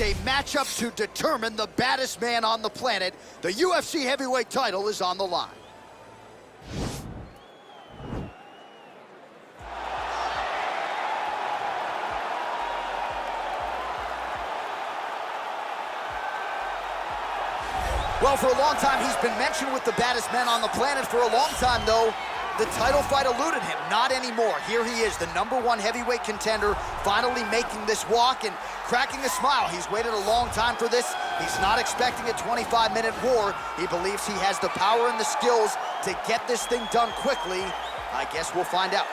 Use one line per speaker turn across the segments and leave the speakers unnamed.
A matchup to determine the baddest man on the planet. The UFC heavyweight title is on the line. Well, for a long time, he's been mentioned with the baddest men on the planet. For a long time, though, the title fight eluded him. Not anymore. Here he is, the #1 heavyweight contender, finally making this walk and cracking a smile. He's waited a long time for this. He's not expecting a 25-minute war. He believes he has the power and the skills to get this thing done quickly. I guess we'll find out.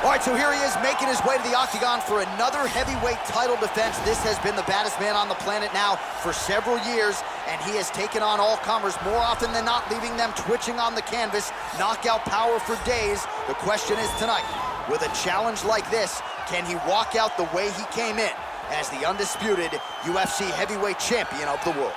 All right, so here he is making his way to the octagon for another heavyweight title defense. This has been the baddest man on the planet now for several years, and he has taken on all comers more often than not, leaving them twitching on the canvas, knockout power for days. The question is tonight, with a challenge like this, can he walk out the way he came in as the undisputed UFC heavyweight champion of the world?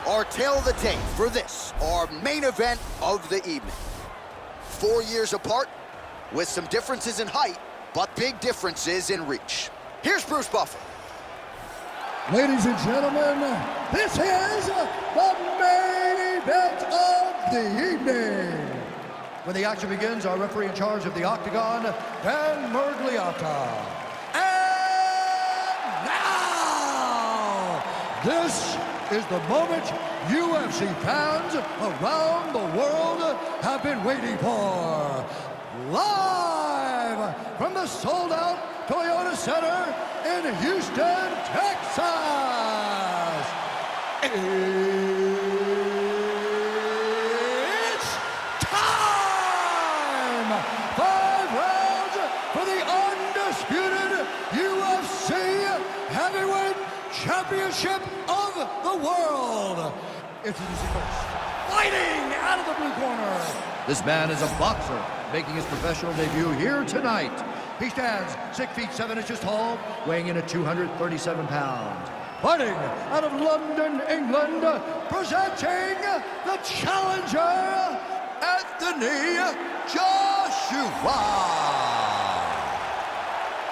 Our tale of the tape for this, our main event of the evening. 4 years apart, with some differences in height, but big differences in reach. Here's Buffer.
Ladies and gentlemen, this is the main event of the evening. When the action begins, our referee in charge of the octagon, Dan Mergliata. And now, this is the moment UFC fans around the world have been waiting for. Live from the sold-out Toyota Center in Houston, Texas. It's time! 5 rounds for the undisputed UFC Heavyweight Championship of the world. Introducing first, fighting out of the blue corner. This man is a boxer, making his professional debut here tonight. He stands 6 feet 7 inches tall, weighing in at 237 pounds. Fighting out of London, England, presenting the challenger, Anthony Joshua.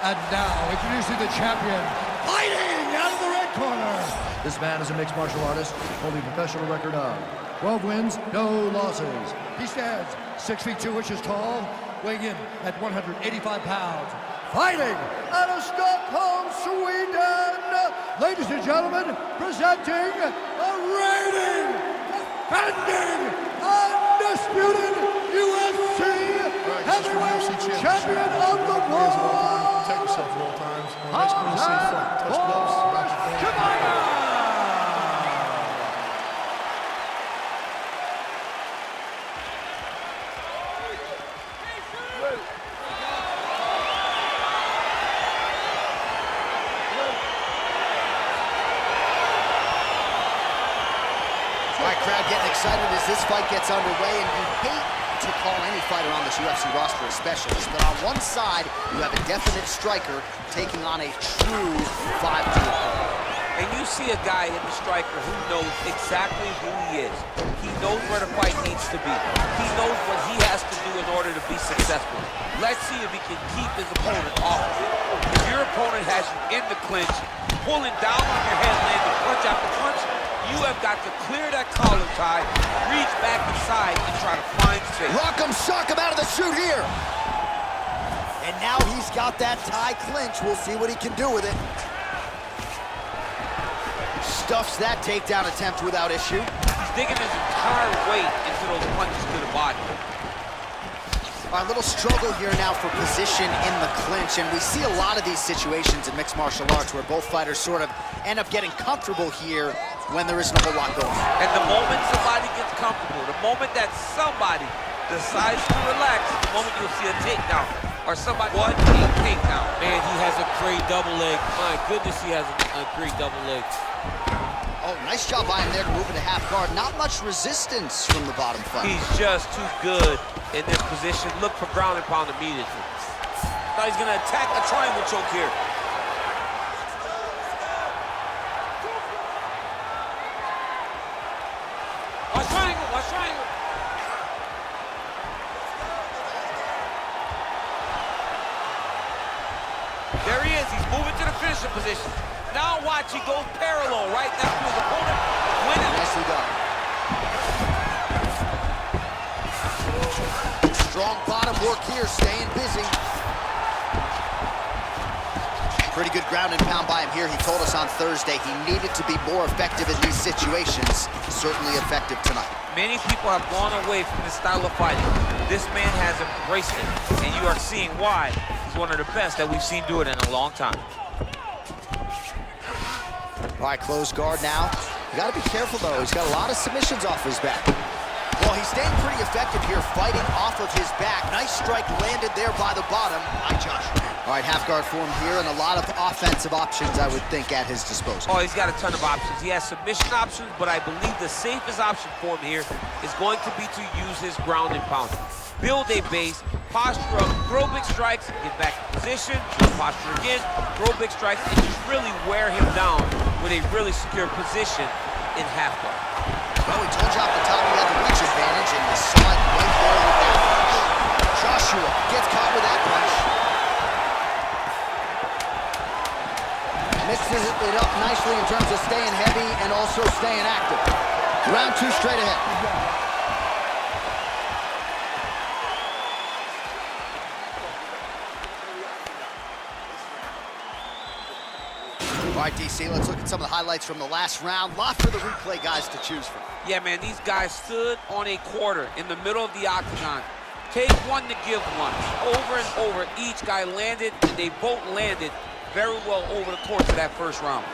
And now, introducing the champion, fighting out of the red corner. This man is a mixed martial artist, holding a professional record of 12 wins, no losses. He stands 6 feet 2 inches tall, weighing in at 185 pounds. Fighting out of Stockholm, Sweden. Ladies and gentlemen, presenting the reigning, defending, undisputed UFC heavyweight champion of the world.
Protect yourself at all times. Next one you see, touch gloves.
Chimaev.
All right, crowd getting excited as this fight gets underway, and you hate to call any fighter on this UFC roster a specialist, but on one side, you have a definite striker taking on a true 5-2 opponent.
And you see a guy in the striker who knows exactly who he is. He knows where the fight needs to be. He knows what he has to do in order to be successful. Let's see if he can keep his opponent off of it. If your opponent has you in the clinch, pulling down on your head, landing punch after punch, you have got to clear that collar tie, reach back inside, and try to find space.
Rock'em sock him out of the chute here. And now he's got that tie clinch. We'll see what he can do with it. Stuffs that takedown attempt without issue.
He's digging his entire weight into those punches to the body.
A little struggle here now for position in the clinch, and we see a lot of these situations in mixed martial arts where both fighters sort of end up getting comfortable here when there isn't a whole lot going on.
And the moment somebody gets comfortable, the moment that somebody decides to relax, the moment you'll see a takedown. Or somebody, what a takedown.
Man, he has a great double leg. My goodness, he has a great double leg.
Oh, nice job by him there to move into half guard. Not much resistance from the bottom fighter.
He's just too good in this position. Look for ground and pound immediately.
Now he's gonna attack a triangle choke here. Watch triangle, watch triangle.
There he is, he's moving to the finishing position. Now watch, he goes parallel right next to his opponent. Winning.
Nicely done. Strong bottom work here, staying busy. Pretty good ground and pound by him here. He told us on Thursday he needed to be more effective in these situations. Certainly effective tonight.
Many people have gone away from this style of fighting. This man has embraced it, and you are seeing why he's one of the best that we've seen do it in a long time.
All right, closed guard now. You got to be careful, though. He's got a lot of submissions off his back. Well, he's staying pretty effective here, fighting off of his back. Nice strike landed there by the bottom. By Josh. All right, half guard for him here, and a lot of offensive options, I would think, at his disposal.
Oh, he's got a ton of options. He has submission options, but I believe the safest option for him here is going to be to use his ground and pound. Build a base, posture up, throw big strikes, get back in position, posture again, throw big strikes, and just really wear him down with a really secure position in half guard.
Well, we told you off the top he had the reach advantage, and you saw it right there with that punch. Joshua gets caught with that punch. Mixes it up nicely in terms of staying heavy and also staying active. Round two straight ahead. All right, DC, let's look at some of the highlights from the last round. Lot for the replay guys to choose from.
Yeah, man, these guys stood on a quarter in the middle of the octagon. Take one to give one. Over and over, each guy landed, and they both landed very well over the course of that first round.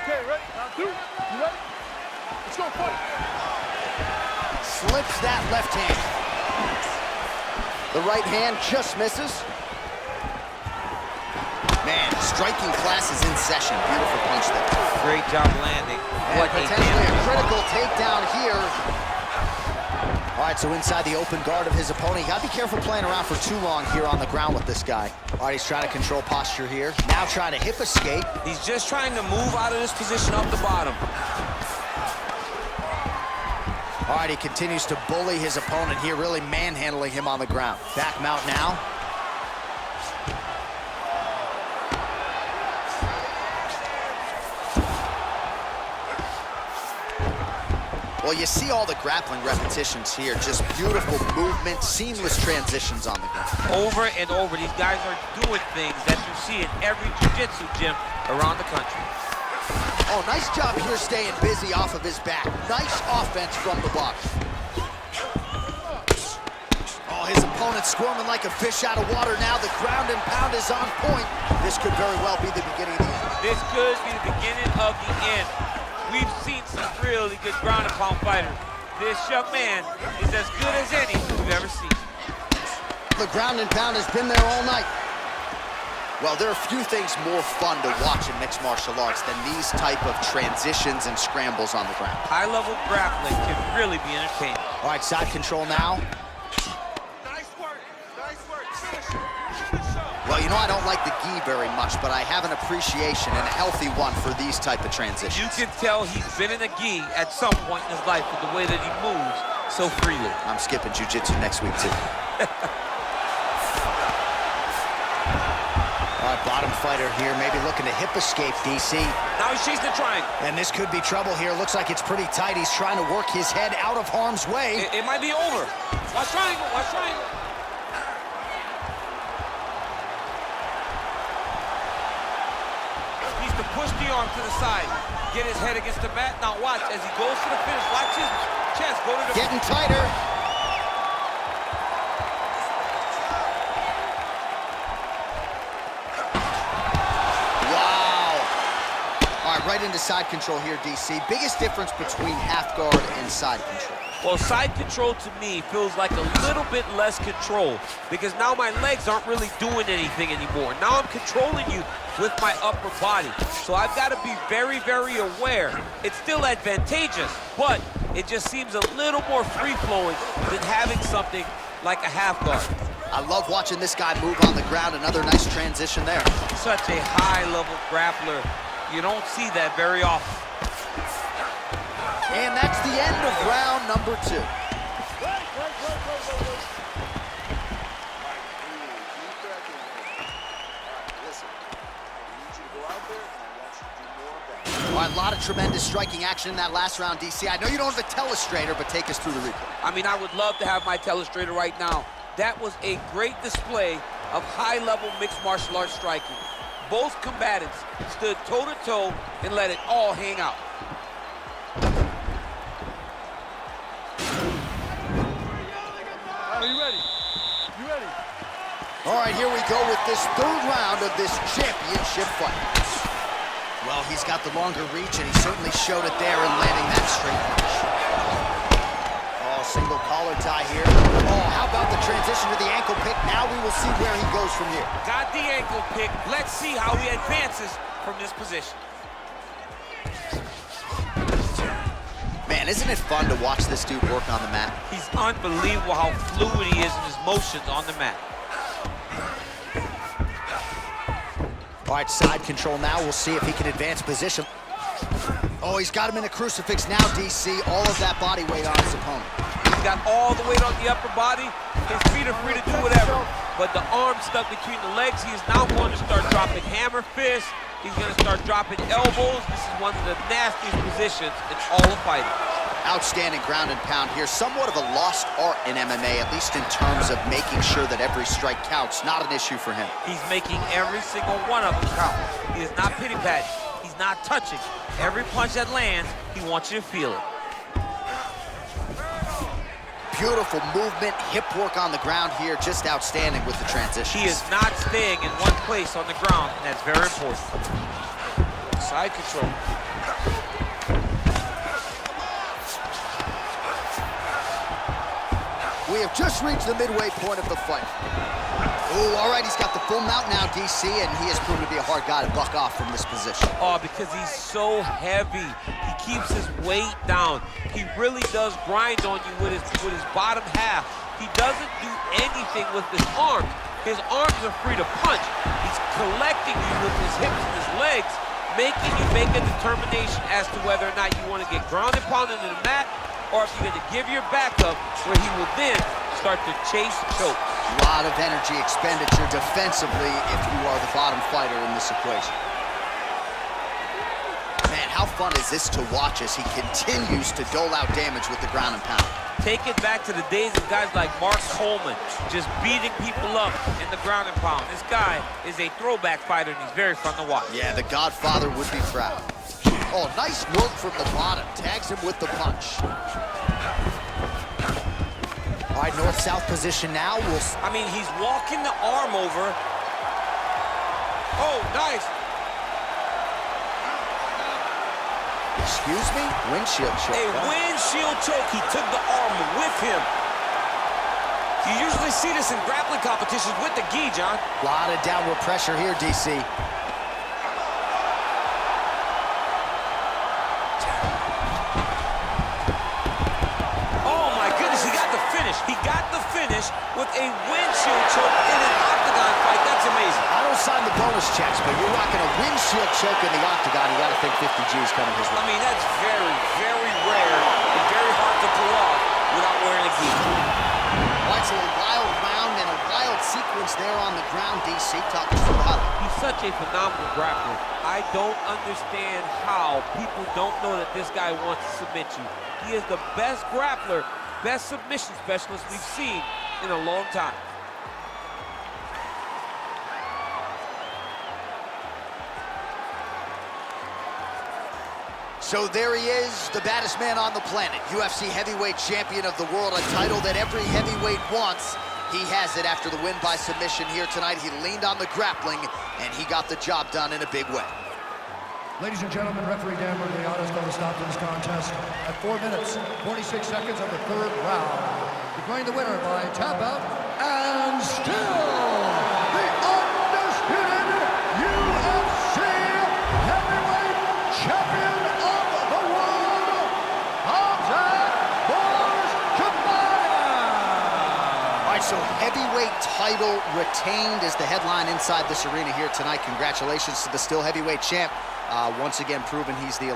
Okay, ready? Round two. You ready? Let's go, fight.
Slips that left hand. The right hand just misses. Man, striking class is in session. Beautiful punch there.
Great job landing.
And potentially a critical takedown here. All right, so inside the open guard of his opponent. You gotta be careful playing around for too long here on the ground with this guy. All right, he's trying to control posture here. Now trying to hip escape.
He's just trying to move out of this position off the bottom.
All right, he continues to bully his opponent here, really manhandling him on the ground. Back mount now. Well, you see all the grappling repetitions here. Just beautiful movement, seamless transitions on the ground.
Over and over, these guys are doing things that you see in every jiu-jitsu gym around the country.
Oh, nice job here staying busy off of his back. Nice offense from the box. Oh, his opponent squirming like a fish out of water now. The ground and pound is on point. This could very well be the beginning of the end.
This could be the beginning of the end. We've seen some really good ground and pound fighters. This young man is as good as any we've ever seen.
The ground and pound has been there all night. Well, there are few things more fun to watch in mixed martial arts than these type of transitions and scrambles on the ground.
High-level grappling can really be entertaining.
All right, side control now.
Nice work. Nice work. Finish.
Well, you know, I don't like the gi very much, but I have an appreciation and a healthy one for these type of transitions.
You can tell he's been in a gi at some point in his life with the way that he moves so freely.
I'm skipping jiu-jitsu next week, too. All right, bottom fighter here, maybe looking to hip escape, DC.
Now he's chasing the triangle.
And this could be trouble here. Looks like it's pretty tight. He's trying to work his head out of harm's way.
It might be over. Watch triangle, watch triangle.
Push the arm to the side, get his head against the mat. Now watch, as he goes to the finish, watch his Chest, go to the...
Getting tighter. Wow. All right, right into side control here, DC. Biggest difference between half guard and side control?
Well, side control to me feels like a little bit less control because now my legs aren't really doing anything anymore. Now I'm controlling you with my upper body. So I've got to be very, very aware. It's still advantageous, but it just seems a little more free-flowing than having something like a half guard.
I love watching this guy move on the ground. Another nice transition there.
Such a high-level grappler. You don't see that very often.
And that's the end of round number 2. All right, a lot of tremendous striking action in that last round, DC. I know you don't have a telestrator, but take us through the replay.
I mean, I would love to have my telestrator right now. That was a great display of high-level mixed martial arts striking. Both combatants stood toe-to-toe and let it all hang out.
Are you ready? You ready?
All right, here we go with this 3rd round of this championship fight. Well, he's got the longer reach, and he certainly showed it there in landing that straight punch. Oh, single collar tie here. Oh, how about the transition to the ankle pick? Now we will see where he goes from here.
Got the ankle pick. Let's see how he advances from this position.
Man, isn't it fun to watch this dude work on the mat?
He's unbelievable how fluid he is in his motions on the mat.
All right, side control now. We'll see if he can advance position. Oh, he's got him in a crucifix now, DC. All of that body weight on his opponent.
He's got all the weight on the upper body. His feet are free to do whatever. But the arm stuck between the legs. He is now going to start dropping hammer fists. He's going to start dropping elbows. This is one of the nastiest positions in all of fighting.
Outstanding ground and pound here. Somewhat of a lost art in MMA, at least in terms of making sure that every strike counts. Not an issue for him.
He's making every single one of them count. He is not pity-patting. He's not touching. Every punch that lands, he wants you to feel it.
Beautiful movement, hip work on the ground here, just outstanding with the transition.
He is not staying in one place on the ground, and that's very important. Side control.
We have just reached the midway point of the fight. Oh, all right, he's got the full mount now, DC, and he has proven to be a hard guy to buck off from this position.
Oh, because he's so heavy. He keeps his weight down. He really does grind on you with his bottom half. He doesn't do anything with his arms. His arms are free to punch. He's collecting you with his hips and his legs, making you make a determination as to whether or not you want to get ground and pounded into the mat, or if you're going to give your back up, where he will then start to chase choke.
A lot of energy expenditure defensively if you are the bottom fighter in this equation. Man, how fun is this to watch as he continues to dole out damage with the ground and pound?
Take it back to the days of guys like Mark Coleman, just beating people up in the ground and pound. This guy is a throwback fighter, and he's very fun to watch.
Yeah, the Godfather would be proud. Oh, nice work from the bottom. Tags him with the punch. All right, north-south position now.
I mean, he's walking the arm over. Oh, nice.
Excuse me? Windshield choke.
A windshield choke. He took the arm with him. You usually see this in grappling competitions with the gi, John.
A lot of downward pressure here, DC.
He got the finish with a windshield choke in an octagon fight. That's amazing.
I don't sign the bonus checks, but you're rocking a windshield choke in the octagon. You got to think 50 G's coming his way.
I mean, that's very, very rare and very hard to pull off without wearing a gi.
Well, that's a wild round and a wild sequence there on the ground, DC. Talk us through it.
He's such a phenomenal grappler. I don't understand how people don't know that this guy wants to submit you. He is the best grappler, best submission specialist we've seen in a long time.
So there he is, the baddest man on the planet, UFC heavyweight champion of the world, a title that every heavyweight wants. He has it after the win by submission here tonight. He leaned on the grappling, and he got the job done in a big way.
Ladies and gentlemen, referee Dan Murgliano is going to stop this contest at 4 minutes, 26 seconds of the third round. Declaring the winner by tap out, and still the undisputed UFC heavyweight champion of the world, Khamzat Chimaev.
All right, so heavyweight title retained is the headline inside this arena here tonight. Congratulations to the still heavyweight champ. Once again, proving he's the